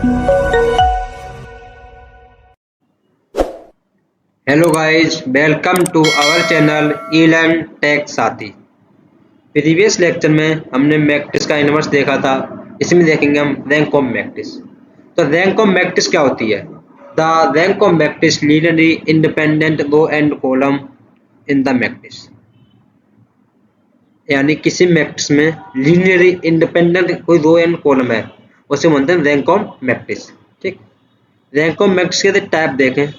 Hello guys, welcome to our channel eLearn tech Saathi. Previous lecture में हमने matrix का inverse देखा था। इसमें देखेंगे हम रैंक ऑफ मैट्रिक्स। तो रैंक ऑफ मैट्रिक्स क्या होती है? The rank of matrix linearly independent row and column in the matrix. यानी किसी मैट्रिक्स में लीनियरली इंडिपेंडेंट कोई रो एंड कॉलम है, उसे बोलते हैं रैंक ऑफ मैट्रिक्स। ठीक, रैंक ऑफ मैट्रिक्स के टाइप देखें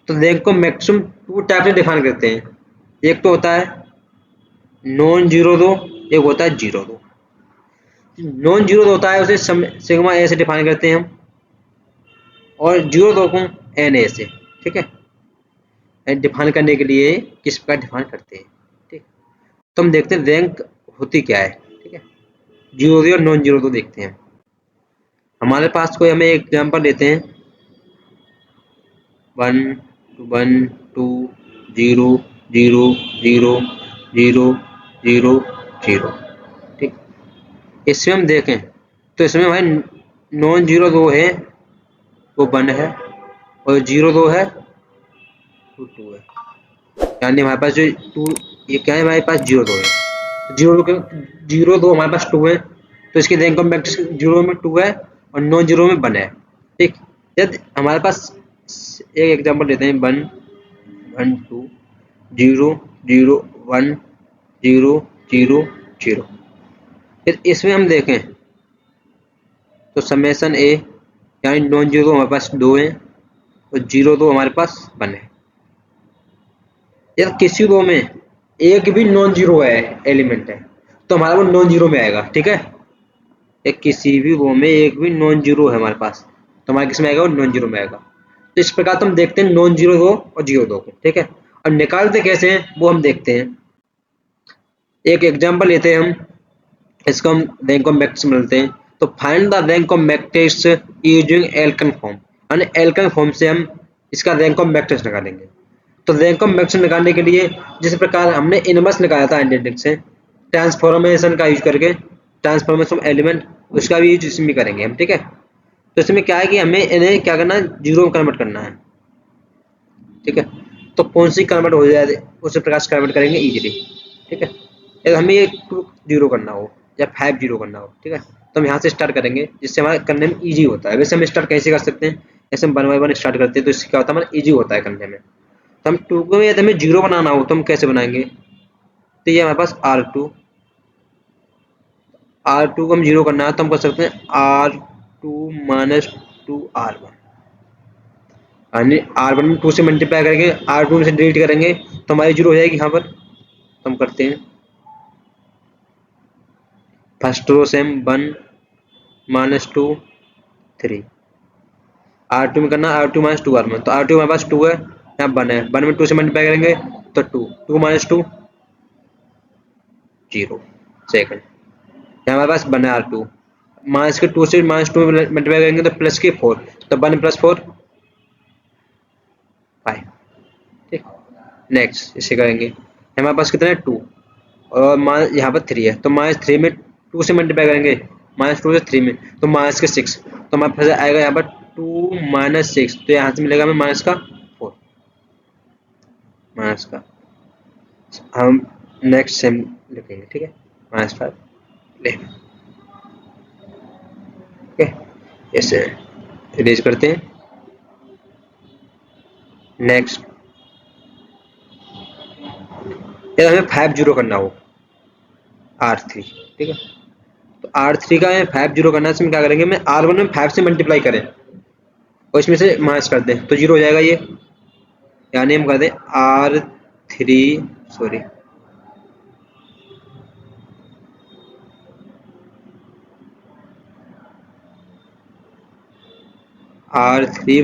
तो रैंक को मैक्सिमम टू टाइप से डिफाइन करते हैं। एक तो होता है नॉन जीरो रो, एक होता है जीरो रो। नॉन जीरो रो होता है उसे सिग्मा ए से डिफाइन करते हैं हम, और जीरो रो को एन ए से। ठीक है, डिफाइन करने के लिए किस प्रकार डिफाइन करते हैं। ठीक, तो हम देखते हैं रैंक होती क्या है। ठीक है, जीरो रो और नॉन जीरो रो देखते हैं। हमारे पास कोई हमें एग्जाम्पल लेते हैं 1 1 2 0 0 0 0 0 0। ठीक, इसमें हम देखें तो इसमें भाई नॉन जीरो रो है वो 1 है, और जीरो रो है वो 2 है। यानी हमारे पास जो 2 ये क्या है, हमारे पास जीरो रो है। तो जीरो रो हमारे पास 2 है, तो इसकी रैंक ऑफ मैट्रिक्स जीरो में 2 है और नॉन जीरो में 1 है। ठीक, यदि हमारे पास एक एग्जांपल लेते हैं 1 1 2 0 0 1 0 0 0। फिर इसमें हम देखें तो समेशन ए यानी नॉन जीरो हमारे पास 2 है और जीरो दो हमारे पास 1 है। यदि किसी रो में एक भी नॉन जीरो है एलिमेंट है तो हमारा वो नॉन जीरो में आएगा। ठीक है, एक किसी भी रो में एक भी नॉन जीरो है हमारे पास तो हमारा किस में आएगा, वो नॉन जीरो में आएगा। तो इस प्रकार तो हम देखते हैं नॉन जीरो रो और जीरो रो को। ठीक है, और निकालते कैसे हैं वो हम देखते हैं। एक एग्जांपल लेते हैं हम, इसको हम रैंक ऑफ मैट्रिक्स मिलते हैं। तो find the rank of matrix using Alcon form, यानी एल्कन फॉर्म से हम इसका रैंक ऑफ मैट्रिक्स निकालेंगे। तो रैंक ऑफ मैट्रिक्स निकालने के लिए जिस प्रकार हमने इनवर्स निकाला था एनालिटिक्स से, ट्रांसफॉर्मेशन का यूज करके, ट्रांसफॉर्मेशन ऑफ एलिमेंट, उसका भी यूज इसमें करेंगे हम। ठीक है, तो इसमें क्या है कि हमें इन्हें क्या करना है, जीरो में कन्वर्ट करना है। ठीक है, तो कौन सी कन्वर्ट हो जाए उसी प्रकार से कन्वर्ट करेंगे इजीली। ठीक है, यदि हमें ये 2 जीरो करना हो या 5 जीरो करना हो, ठीक है, तो हम यहाँ से स्टार्ट करेंगे जिससे हमारा करने में ईजी होता है। वैसे हम स्टार्ट कैसे कर सकते हैं, ऐसे हम 1 बाय 1 स्टार्ट करते हैं तो इससे क्या होता है, हमारा ईजी होता है करने में। तो हम 2 को यदि हमें जीरो बनाना हो तो हम कैसे बनाएंगे, तो ये हमारे पास R2 को हम जीरो करना है तो हम कर सकते हैं R2 माइनस 2R1, यानी R1 में 2 से मल्टीप्लाई करेंगे, R2 से डिलीट करेंगे तो हमारी जीरो हो जाएगी यहाँ पर। तो हम करते हैं फर्स्ट रो से हम 1 माइनस 2 3, R2 में करना R2 माइनस 2R1। तो R2 हमारे पास 2 है, यहाँ 1 है, 1 में 2 से मल्टीप्लाई करेंगे तो 2 माइनस 2 0 सेकंड। यहाँ हमारे पास 1 है R2, माइनस के 2 से माइनस 2 मल्टीप्लाई करेंगे तो प्लस के 4, तो 1 प्लस 4 5। ठीक, नेक्स्ट इसे करेंगे, हमारे पास कितना है 2 और यहाँ पर 3 है, तो माइनस 3 में 2 से मल्टीप्लाई करेंगे, माइनस 2 से 3 में तो माइनस के 6, तो हमारे पास आएगा यहाँ पर 2 माइनस 6, तो यहाँ से मिलेगा हमें माइनस का 4, माइनस का हम नेक्स्ट सेम लिखेंगे। ठीक है, माइनस 5 ले। ठीक है, ऐसे इरेज करते हैं। नेक्स्ट यदि हमें 5 जीरो करना हो R3, ठीक है, तो R3 का हमें 5 जीरो करना है, इसमें क्या करेंगे, मैं R1 में 5 से मल्टीप्लाई करें और इसमें से माइनस कर दें तो जीरो हो जाएगा ये, यानी हम कर दें R3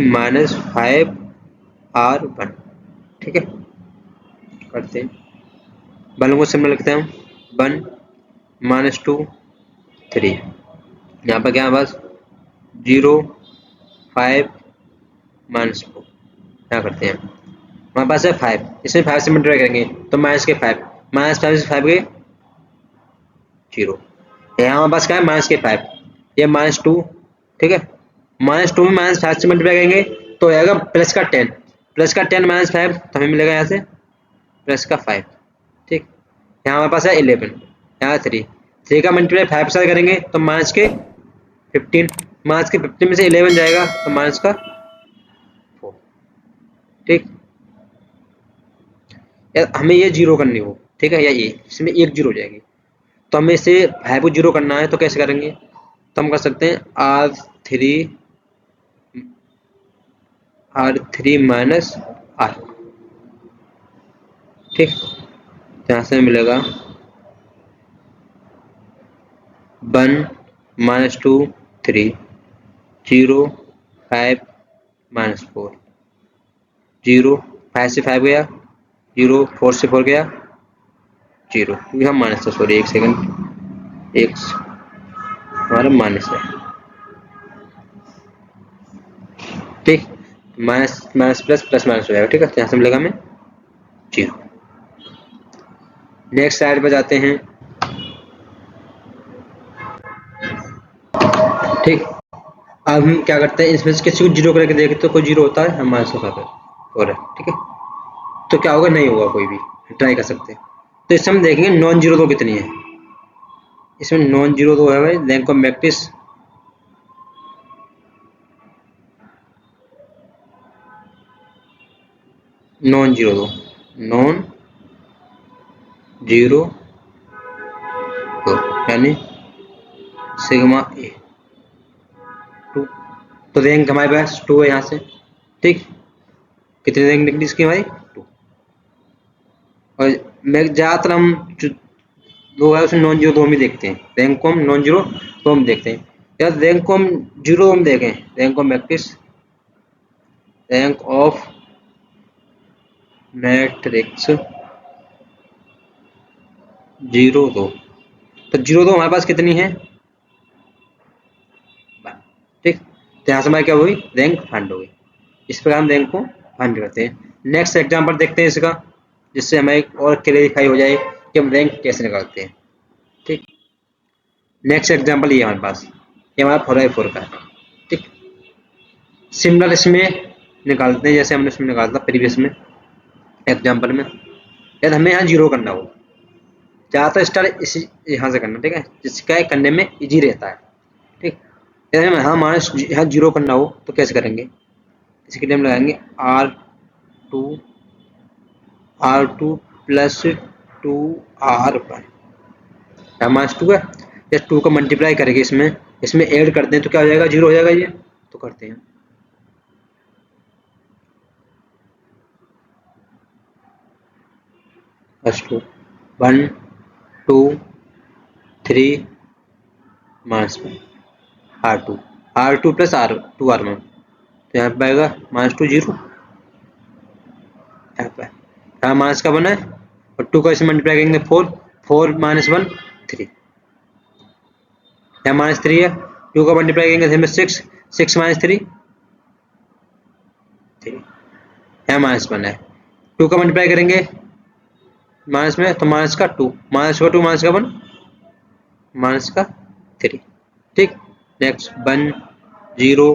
माइनस 5R1। ठीक है, करते हैं, बलों को सिंबल लिखते हैं हम 1 माइनस 2 3, यहाँ पर क्या है बस 0 5 माइनस 4, क्या करते हैं हमारे पास है 5, इसमें 5 से मल्टीप्लाई करेंगे तो माइनस के 5, माइनस 5 से 5 गए 0, यहाँ हमारे पास क्या है माइनस के 5, ये माइनस 2। ठीक है, -2 में -5 से मल्टीप्लाई करेंगे तो आएगा प्लस का 10, प्लस का 10 -5 तो हमें मिलेगा यहाँ से प्लस का 5। ठीक, यहाँ हमारे पास है 11, यहाँ 3 का मल्टीप्लाई 5 से करेंगे तो माइनस के 15, माइनस के 15 में से 11 जाएगा तो माइनस का 4। ठीक, हमें ये जीरो करनी हो, ठीक है, या ये इसमें एक जीरो हो जाएगी, तो हमें इसे 5 को जीरो करना है तो कैसे करेंगे, तो हम कर सकते हैं R3 माइनस R। ठीक, यहाँ से मिलेगा 1 -2 3 0 5 -4 0 5 से 5 गया 0 4 से 4 गया 0, क्योंकि हम माइनस था, सॉरी एक सेकंड, एक हमारा माइनस है। ठीक, minus minus plus plus minus हो जाएगा। ठीक है, यहाँ से मिलेगा हमें 0। नेक्स्ट स्लाइड पर जाते हैं। ठीक, अब हम क्या करते हैं, इसमें से किसी को जीरो करके देखते तो कोई जीरो होता है, हम माइनस हो रहा है। ठीक है, तो क्या होगा, नहीं होगा, कोई भी ट्राई कर सकते हैं। तो इसमें हम देखेंगे नॉन जीरो दो कितनी है। इसमें नॉन जीरो दो है भाई, rank of matrix non zero दो, नॉन जीरो दो यानी सिग्मा ए 2, तो रैंक हमारे पास 2 है यहाँ से। ठीक, कितनी रैंक निकली इसकी हमारी 2। और मैं ज़्यादातर हम जो दो है उसमें नॉन जीरो दो में देखते हैं, रैंक को हम नॉन जीरो दो में देखते हैं, या रैंक को हम जीरो में देखें, rank of matrix, rank of matrix 0 2, तो 0 2 हमारे पास कितनी है, ठीक, तो यहाँ से हमारी क्या हुई, रैंक फाइंड हो गई। इस प्रकार हम रैंक को फाइंड करते हैं। नेक्स्ट एग्जांपल देखते हैं इसका, जिससे हमें एक और क्लियरिफाई हो जाए कि हम रैंक कैसे निकालते हैं। ठीक, नेक्स्ट एग्जांपल ये हमारे पास, ये हमारा 4x4 का है। ठीक, सिमिलर इसमें निकालते हैं जैसे हमने इसमें निकाला था प्रीवियस में एग्जांपल में। यदि हमें यहाँ जीरो करना हो, ज़्यादातर स्टार्ट इसी यहाँ से करना, ठीक है, जिसका करने में इजी रहता है। ठीक, यदि हमें यहाँ माइनस यहाँ जीरो करना हो तो कैसे करेंगे, इसके लिए हम लगाएंगे R2 प्लस 2R पर, यहाँ माइनस 2 है, जब 2 का मल्टीप्लाई करेंगे इसमें ऐड करते हैं तो क्या हो जाएगा, जीरो हो जाएगा, ये तो करते हैं। Plus 2 1 2 3 minus 1 R2 plus R2 तो यहाँ पे आएगा -2 0, यहाँ पे यहाँ माइनस का 1 है और 2 का इसमें मल्टीप्लाई करेंगे 4 -1 3, यहाँ -3 है, 2 का मल्टीप्लाई करेंगे 6 -3 3, यहाँ -1 है, 2 का मल्टीप्लाई करेंगे माइनस में तो माइनस का 2 माइनस का 2 माइनस का 1 माइनस का 3। ठीक, नेक्स्ट 1 0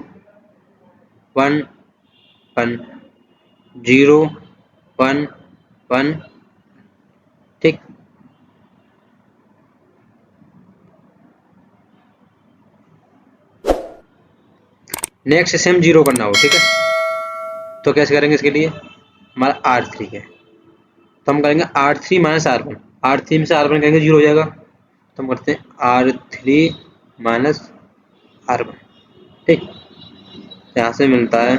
1 1 0 1 1। ठीक, नेक्स्ट इसे हम जीरो करना हो, ठीक है, तो कैसे करेंगे, इसके लिए हमारा R3 है तो हम करेंगे R3 माइनस R1, R3 में से R1 करेंगे जीरो हो जाएगा, तो हम करते हैं R3 माइनस R1। ठीक, यहाँ से मिलता है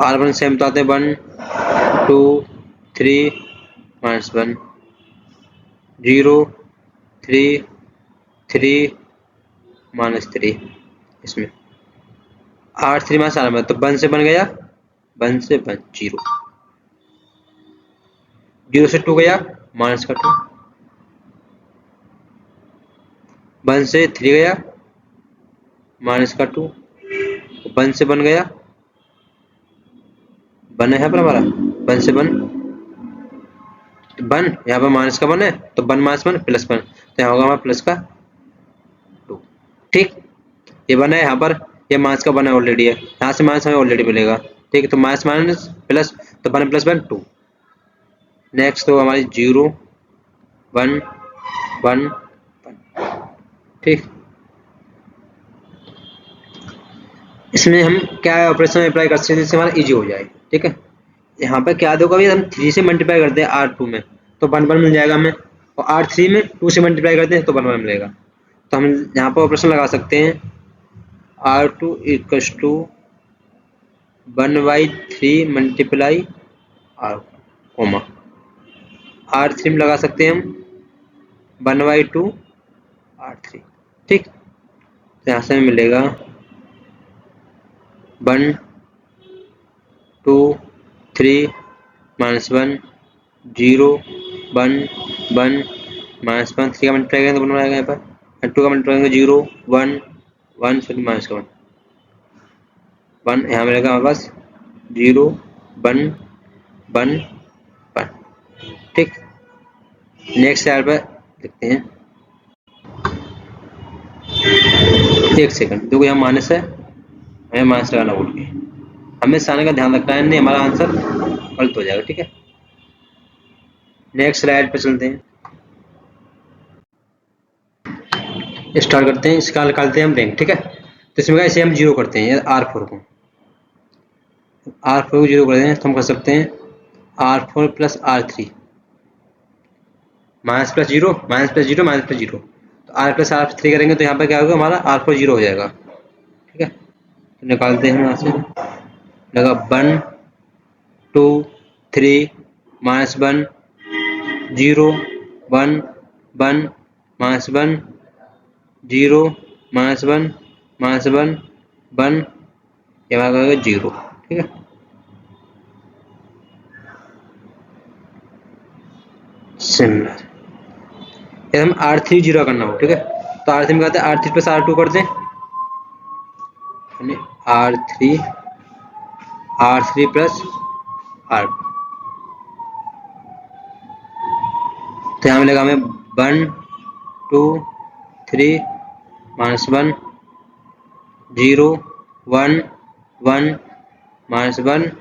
R1 से हम बताते हैं 1 2 3 -1 0 3 3 -3, इसमें R3 माइनस R1 तो 1 से बन गया, 1 से 1 0, 0 से 2 गया माइनस का 2, 1 से 3 गया माइनस का 2, 1 से 1 गया 1 है यहाँ पर हमारा, 1 से 1 यहाँ पर माइनस का 1 है तो 1 -1 +1, तो यहाँ होगा हमारा प्लस का 2। ठीक, ये 1 है यहाँ पर, ये माइनस का 1 है ऑलरेडी है, यहाँ से माइनस हमें ऑलरेडी मिलेगा। ठीक है, तो माइनस माइनस प्लस, तो 1 प्लस 1 2। नेक्स्ट तो हमारी 0 1 1 1। ठीक, इसमें हम क्या ऑपरेशन अप्लाई कर सकते हैं जिससे हमारा इजी हो जाए। ठीक है, यहाँ पर क्या होगा, हम 3 से मल्टीप्लाई करते हैं R2 में तो 1 1 मिल जाएगा हमें, और R3 में 2 से मल्टीप्लाई करते हैं तो 1 1 मिलेगा। तो हम यहाँ पर ऑपरेशन लगा सकते हैं R2 equals to 1/3 multiply R comma, R3 में लगा सकते हैं हम 1/2 R3। ठीक, तो यहाँ से हमें मिलेगा 1 2 3 -1 0 1 1 -1, 3 का मल्टीप्लाई करेंगे तो 1 आएगा यहाँ पर, 2 का मल्टीप्लाई करेंगे 0 1 1 सॉरी -1 1, यहाँ मिलेगा हमारे पास 0 1 1 1। ठीक, नेक्स्ट स्लाइड पर देखते हैं। 1 सेकंड, देखो यहाँ माइनस है, हमें माइनस लगाना भूल गए, हमें सारे का ध्यान रखना है, नहीं हमारा आंसर गलत हो जाएगा। ठीक है, नेक्स्ट स्लाइड पे चलते हैं, स्टार्ट करते हैं, इसका निकालते हैं हम रैंक। ठीक है, तो इसमें इसे हम 0 करते हैं, R4 को 0 कर दें तो हम कर सकते हैं R4 plus R3 minus plus 0 minus plus 0 minus plus 0, तो R प्लस R3 करेंगे तो यहाँ पर क्या होगा, हमारा R4 0 हो जाएगा। ठीक है, तो निकालते हैं यहाँ से, लगा 1 2 3 -1 0 1 1 -1 0 -1 -1 1, ये हमारा होगा 0। ठीक है, सिमिलर ये हम R3 0 करना हो। ठीक है, तो R3 में कहते हैं R3 प्लस R2 कर दें, R3 प्लस R2, तो यहाँ मिलेगा हमें 1 2 3 -1 0 1 1 -1,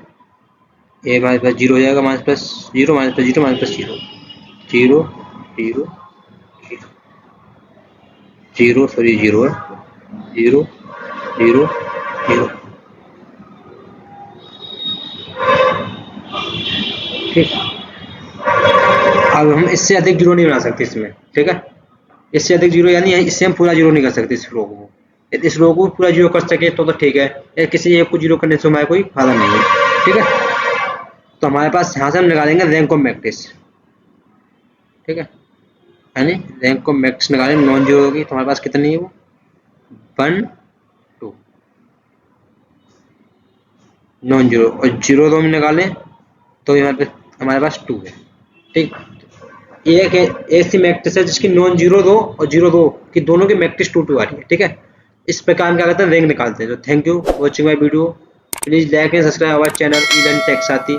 ये हमारे पास 0 हो जाएगा, minus plus 0 minus plus 0 minus plus 0 0 0 0 sorry 0 है 0 0 0। ठीक, अब हम इससे अधिक 0 नहीं बना सकते इसमें। ठीक है, इससे अधिक 0 यानी इससे हम पूरा 0 नहीं कर सकते इस रो को, यदि इस रो को पूरा 0 कर सके तो ठीक है, किसी एक को 0 करने से हमारा कोई फायदा नहीं है। ठीक है, तो हमारे पास यहाँ से हम निकालेंगे रैंक ऑफ मैट्रिक्स। ठीक है, यानी रैंक ऑफ मैट्रिक्स निकालें, नॉन जीरो होगी तो हमारे पास कितनी है, वो 1 2 नॉन जीरो, और 0 2 में निकालें तो हमारे पास 2 है। ठीक, एक है ऐसी मैट्रिक्स है जिसकी नॉन जीरो 2 और 0 2 की दोनों की मैट्रिक्स 2 2 आ रही है। ठीक है, इस प्रकार क्या करते हैं, रैंक निकालते हैं। तो thank you for watching my video, please like and subscribe our channel eLearn tech साथी।